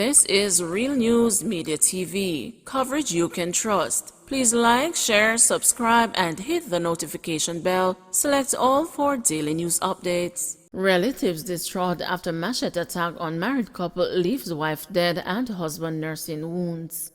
This is Real News Media TV, coverage you can trust. Please like, share, subscribe, and hit the notification bell. Select all for daily news updates. Relatives distraught after machete attack on married couple leaves wife dead and husband nursing wounds.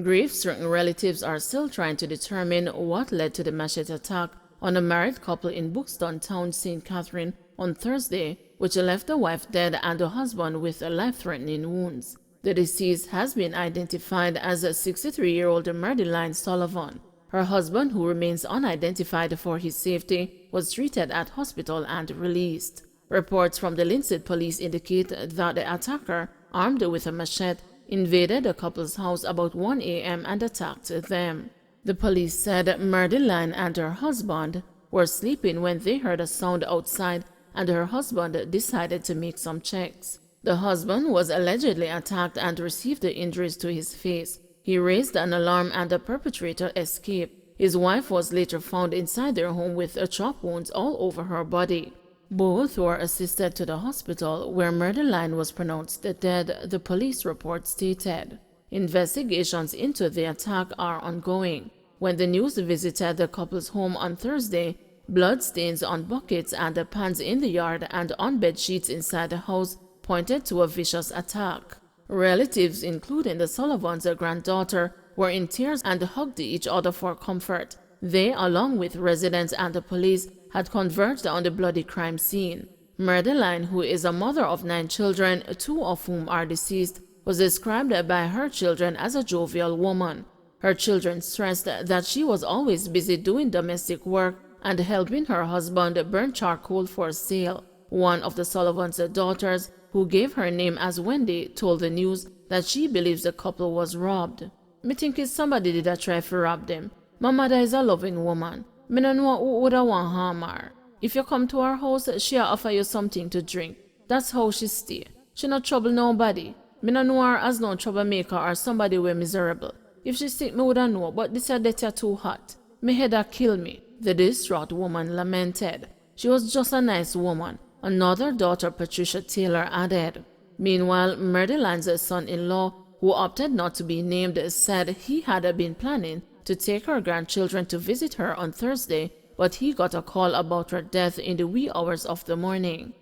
Grief-stricken relatives are still trying to determine what led to the machete attack on a married couple in Buxton Town, St. Catherine, on Thursday, which left the wife dead and the husband with life-threatening wounds. The deceased has been identified as a 63-year-old Madeline Sullivan. Her husband, who remains unidentified for his safety, was treated at hospital and released. Reports from the Linstead police indicate that the attacker, armed with a machete, invaded the couple's house about 1 a.m. and attacked them. The police said Madeline and her husband were sleeping when they heard a sound outside, and her husband decided to make some checks. The husband was allegedly attacked and received injuries to his face. He raised an alarm and the perpetrator escaped. His wife was later found inside their home with chop wounds all over her body. Both were assisted to the hospital, where Madeline was pronounced dead, the police report stated. Investigations into the attack are ongoing. When the news visited the couple's home on Thursday, blood stains on buckets and pans in the yard and on bed sheets inside the house pointed to a vicious attack. Relatives, including the Sullivans' granddaughter, were in tears and hugged each other for comfort. They, along with residents and the police, had converged on the bloody crime scene. Madeline, who is a mother of 9 children, 2 of whom are deceased, was described by her children as a jovial woman. Her children stressed that she was always busy doing domestic work and helping her husband burn charcoal for sale. One of the Sullivans' daughters, who gave her name as Wendy, told the news that she believes the couple was robbed. "Me think it's somebody did a try to rob them. My mother is a loving woman. Me no know who would want harm her. If you come to her house, she'll offer you something to drink. That's how she stay. She not trouble nobody. Me no know her as no troublemaker or somebody we miserable. If she sick, me woulda know, but this a dirty too hot. Me head a kill me," the distraught woman lamented. "She was just a nice woman," another daughter, Patricia Taylor, added. Meanwhile, Madeline's son-in-law, who opted not to be named, said he had been planning to take her grandchildren to visit her on Thursday, but he got a call about her death in the wee hours of the morning.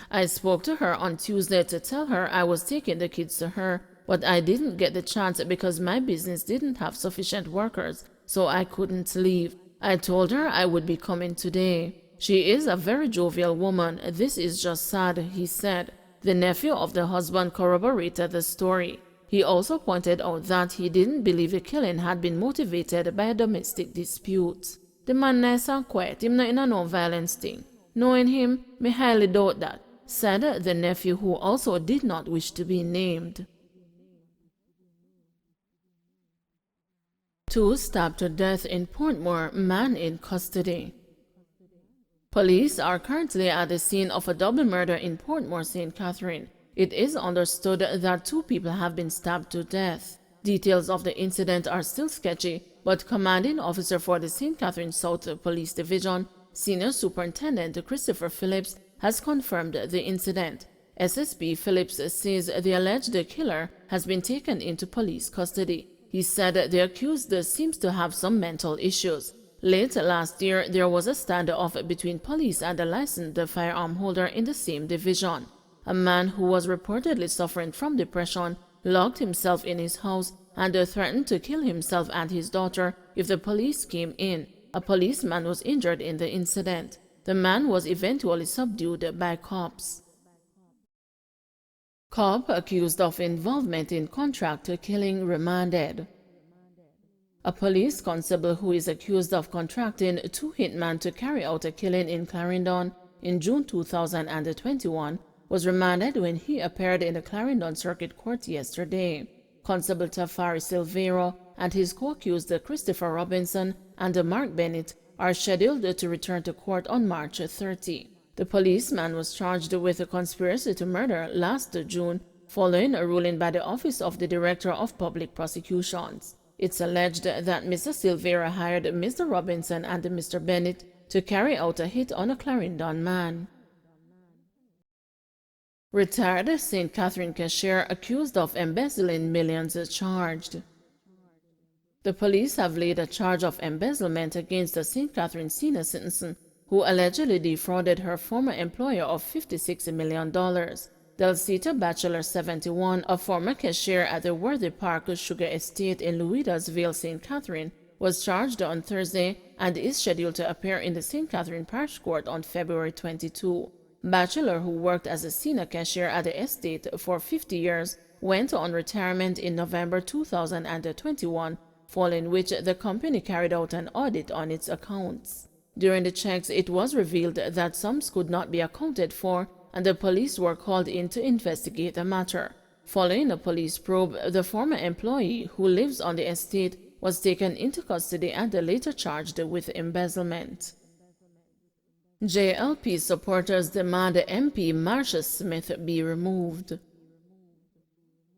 "I spoke to her on Tuesday to tell her I was taking the kids to her, but I didn't get the chance because my business didn't have sufficient workers, so I couldn't leave. I told her I would be coming today. She is a very jovial woman. This is just sad," he said. The nephew of the husband corroborated the story. He also pointed out that he didn't believe the killing had been motivated by a domestic dispute. "The man nice and quiet, him not in a no violence thing. Knowing him, me highly doubt that," said the nephew, who also did not wish to be named. 2 stabbed to death in Portmore, man in custody. Police are currently at the scene of a double murder in Portmore, St. Catherine. It is understood that 2 people have been stabbed to death. Details of the incident are still sketchy, but commanding officer for the St. Catherine South Police Division, Senior Superintendent Christopher Phillips, has confirmed the incident. SSP Phillips says the alleged killer has been taken into police custody. He said the accused seems to have some mental issues. Late last year, there was a standoff between police and a licensed firearm holder in the same division. A man who was reportedly suffering from depression locked himself in his house and threatened to kill himself and his daughter if the police came in. A policeman was injured in the incident. The man was eventually subdued by cops. Cop accused of involvement in contract killing remanded. A police constable who is accused of contracting 2 hitmen to carry out a killing in Clarendon in June 2021 was remanded when he appeared in the Clarendon Circuit Court yesterday. Constable Tafari Silvero and his co-accused Christopher Robinson and Mark Bennett are scheduled to return to court on March 30. The policeman was charged with a conspiracy to murder last June following a ruling by the Office of the Director of Public Prosecutions. It's alleged that Mr. Silvera hired Mr. Robinson and Mr. Bennett to carry out a hit on a Clarendon man. Retired St. Catherine cashier accused of embezzling millions charged. The police have laid a charge of embezzlement against the St. Catherine senior citizen who allegedly defrauded her former employer of $56 million. Delcita Bachelor, 71, a former cashier at the Worthy Park Sugar Estate in Louisville, St. Catherine, was charged on Thursday and is scheduled to appear in the St. Catherine Parish Court on February 22. Bachelor, who worked as a senior cashier at the estate for 50 years, went on retirement in November 2021, following which the company carried out an audit on its accounts. During the checks, it was revealed that sums could not be accounted for, and the police were called in to investigate the matter. Following a police probe, the former employee, who lives on the estate, was taken into custody and later charged with embezzlement. JLP supporters demand MP Marsha Smith be removed.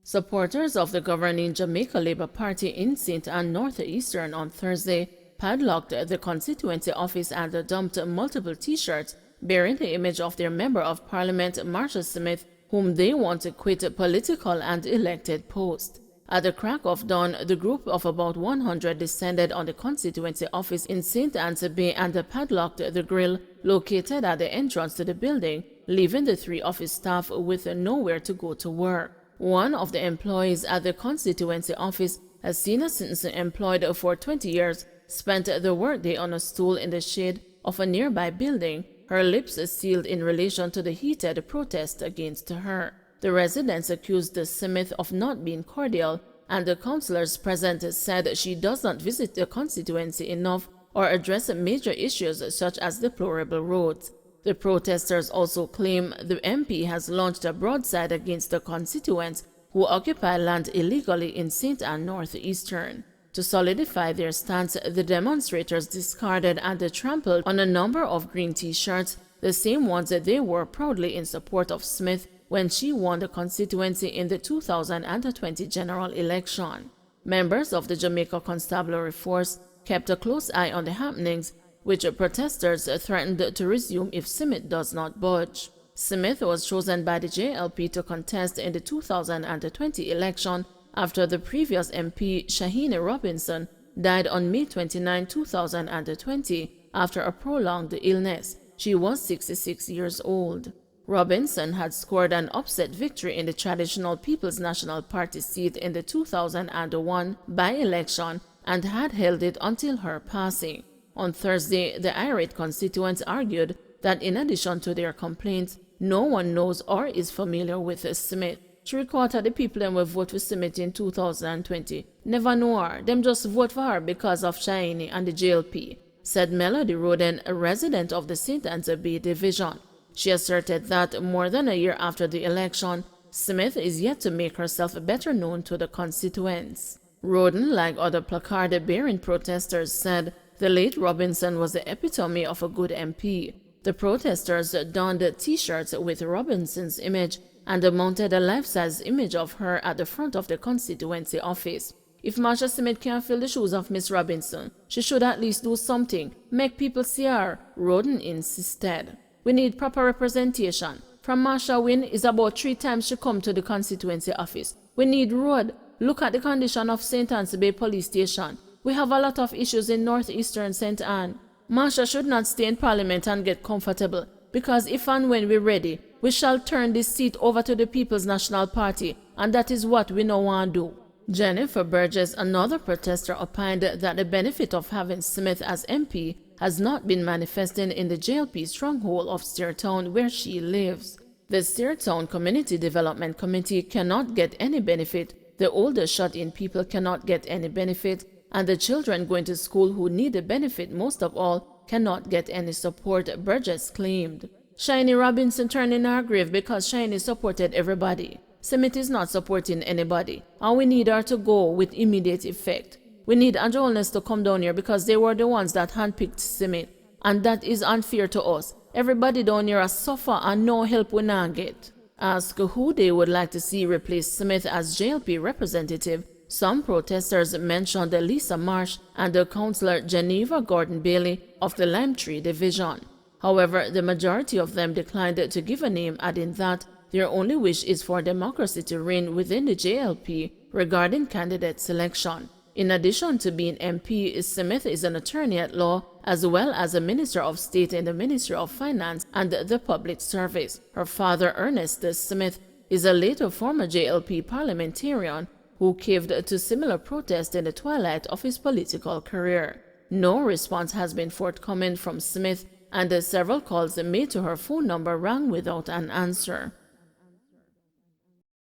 Supporters of the governing Jamaica Labour Party in St. Ann Northeastern on Thursday padlocked the constituency office and dumped multiple T-shirts bearing the image of their Member of Parliament Marsha Smith, whom they want to quit political and elected post. At the crack of dawn, the group of about 100 descended on the constituency office in St. Anne's Bay and padlocked the grill located at the entrance to the building, leaving the three office staff with nowhere to go to work. One of the employees at the constituency office, a senior citizen employed for 20 years, spent the workday on a stool in the shade of a nearby building, her lips sealed in relation to the heated protest against her. The residents accused Smith of not being cordial, and the councillors present said she does not visit the constituency enough or address major issues such as deplorable roads. The protesters also claim the MP has launched a broadside against the constituents who occupy land illegally in St. Ann Northeastern. To solidify their stance, the demonstrators discarded and trampled on a number of green T-shirts, the same ones that they wore proudly in support of Smith when she won the constituency in the 2020 general election. Members of the Jamaica Constabulary Force kept a close eye on the happenings, which protesters threatened to resume if Smith does not budge. Smith was chosen by the JLP to contest in the 2020 election after the previous MP, Shaheen Robinson, died on May 29, 2020 after a prolonged illness. She was 66 years old. Robinson had scored an upset victory in the traditional People's National Party seat in the 2001 by-election and had held it until her passing. On Thursday, the irate constituents argued that in addition to their complaints, no one knows or is familiar with Smith. 3/4 of the people them will vote for Smith in 2020 never know her. Them just vote for her because of Shiny and the JLP, said Melody Roden, a resident of the St. Anne's Bay division. She asserted that more than a year after the election, Smith is yet to make herself better known to the constituents. Roden, like other placard-bearing protesters, said the late Robinson was the epitome of a good MP. The protesters donned T-shirts with Robinson's image and mounted a life-size image of her at the front of the constituency office. If Marsha Smith can't fill the shoes of Miss Robinson, she should at least do something, make people see her, Roden insisted. We need proper representation. From Marsha Wynne is about 3 times she come to the constituency office. We need road. Look at the condition of St. Anne's Bay Police Station. We have a lot of issues in northeastern St. Anne. Marsha should not stay in Parliament and get comfortable, because if and when we're ready, we shall turn this seat over to the People's National Party, and that is what we now want to do. Jennifer Burgess, another protester, opined that the benefit of having Smith as MP has not been manifesting in the JLP stronghold of Steertown where she lives. The Steertown Community Development Committee cannot get any benefit, the older shut-in people cannot get any benefit, and the children going to school who need the benefit most of all cannot get any support, Burgess claimed. Shiny Robinson turned in her grave because Shiny supported everybody. Smith is not supporting anybody, and we need her to go with immediate effect. We need Andrew Holness to come down here because they were the ones that handpicked Smith, and that is unfair to us. Everybody down here has suffer and no help we now get. Asked who they would like to see replace Smith as JLP representative, some protesters mentioned Lisa Marsh and the councillor Geneva Gordon Bailey of the Lime Tree Division. However, the majority of them declined to give a name, adding that their only wish is for democracy to reign within the JLP regarding candidate selection. In addition to being MP, Smith is an attorney at law as well as a Minister of State in the Ministry of Finance and the Public Service. Her father, Ernest Smith, is a later former JLP parliamentarian who caved to similar protests in the twilight of his political career. No response has been forthcoming from Smith, and several calls made to her phone number rang without an answer.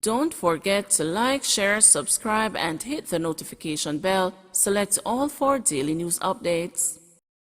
Don't forget to like, share, subscribe, and hit the notification bell. Select all for daily news updates.